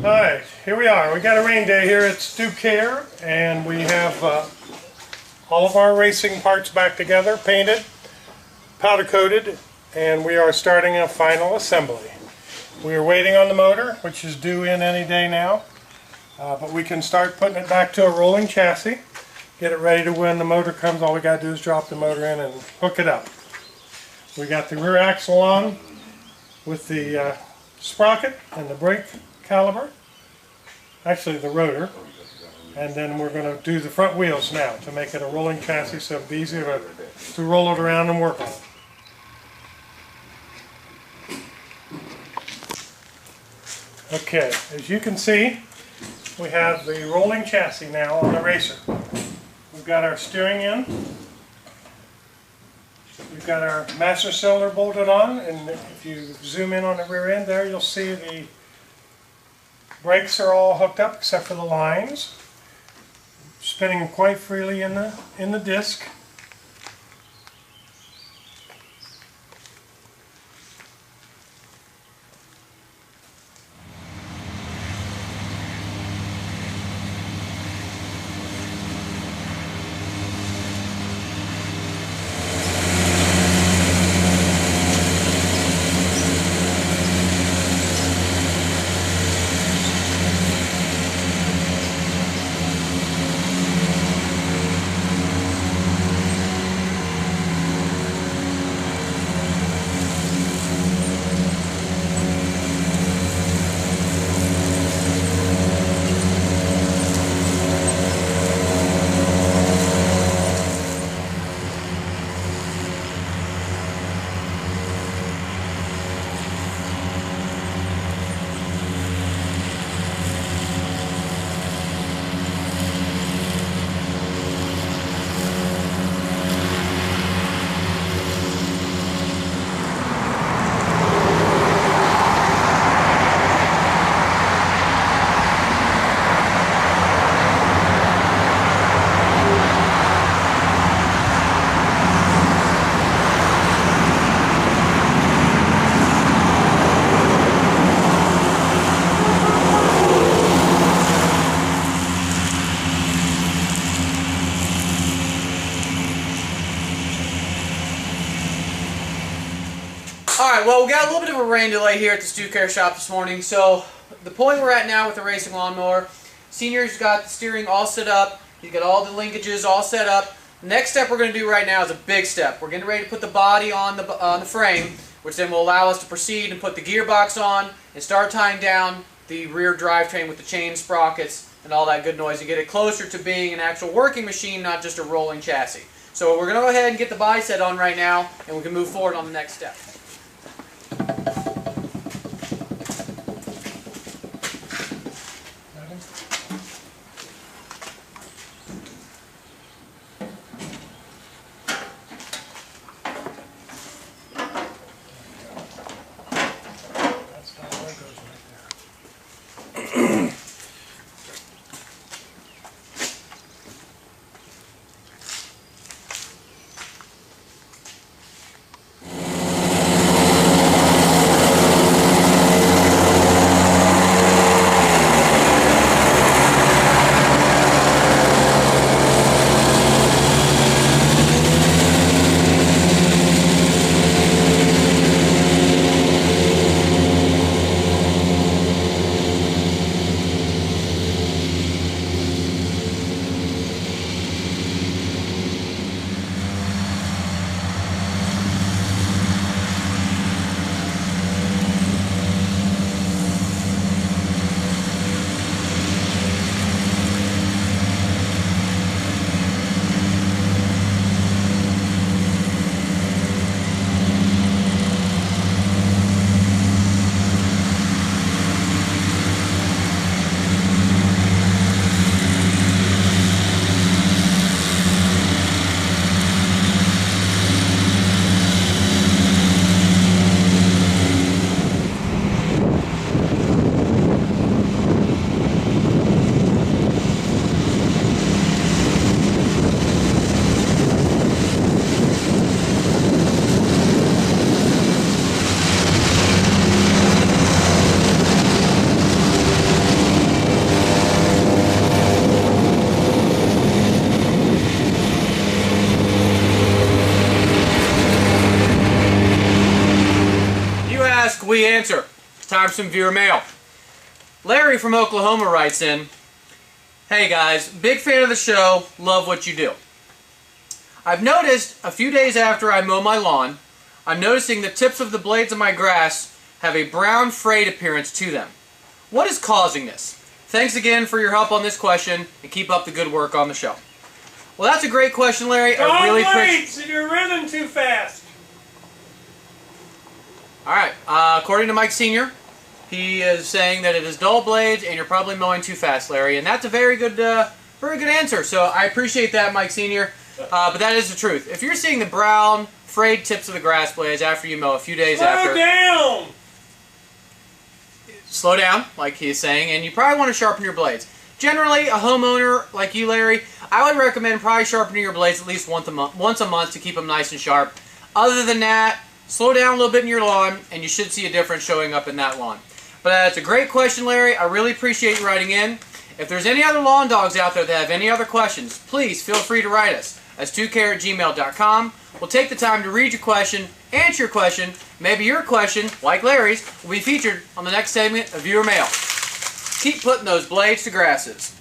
Alright, here we are. We got a rain day here at Stewcare, and we have all of our racing parts back together, painted, powder coated, and we are starting a final assembly. We are waiting on the motor, which is due in any day now, but we can start putting it back to a rolling chassis, get it ready to when the motor comes. All we got to do is drop the motor in and hook it up. We got the rear axle on with the sprocket and the brake caliper, actually the rotor, and then we're going to do the front wheels now to make it a rolling chassis so it'll be easier to roll it around and work on it. Okay, as you can see, we have the rolling chassis now on the racer. We've got our steering in, we've got our master cylinder bolted on, and if you zoom in on the rear end there, you'll see the brakes are all hooked up except for the lines, spinning quite freely in the disc. Alright, well, we got a little bit of a rain delay here at the Stewcare shop this morning, so the point we're at now with the racing lawnmower, Senior's got the steering all set up, he's got all the linkages all set up. The next step we're going to do right now is a big step. We're getting ready to put the body on the frame, which then will allow us to proceed and put the gearbox on and start tying down the rear drivetrain with the chain sprockets and all that good noise and get it closer to being an actual working machine, not just a rolling chassis. So we're going to go ahead and get the body set on right now, and we can move forward on the next step. answer. Time for some viewer mail. Larry from Oklahoma writes in, "Hey guys, big fan of the show, love what you do. I've noticed a few days after I mow my lawn, I'm noticing the tips of the blades of my grass have a brown frayed appearance to them. What is causing this? Thanks again for your help on this question, and keep up the good work on the show." Well, that's a great question, Larry. I really appreciate. You're running too fast. All right. According to Mike Sr., he is saying that it is dull blades, and you're probably mowing too fast, Larry. And that's a very good answer. So I appreciate that, Mike Sr. But that is the truth. If you're seeing the brown, frayed tips of the grass blades after you mow a few days after, slow down, like he's saying, and you probably want to sharpen your blades. Generally, a homeowner like you, Larry, I would recommend probably sharpening your blades at least once a month to keep them nice and sharp. Other than that, slow down a little bit in your lawn, and you should see a difference showing up in that lawn. But that's a great question, Larry. I really appreciate you writing in. If there's any other lawn dogs out there that have any other questions, please feel free to write us at stewcare@gmail.com. We'll take the time to read your question, answer your question. Maybe your question, like Larry's, will be featured on the next segment of Viewer Mail. Keep putting those blades to grasses.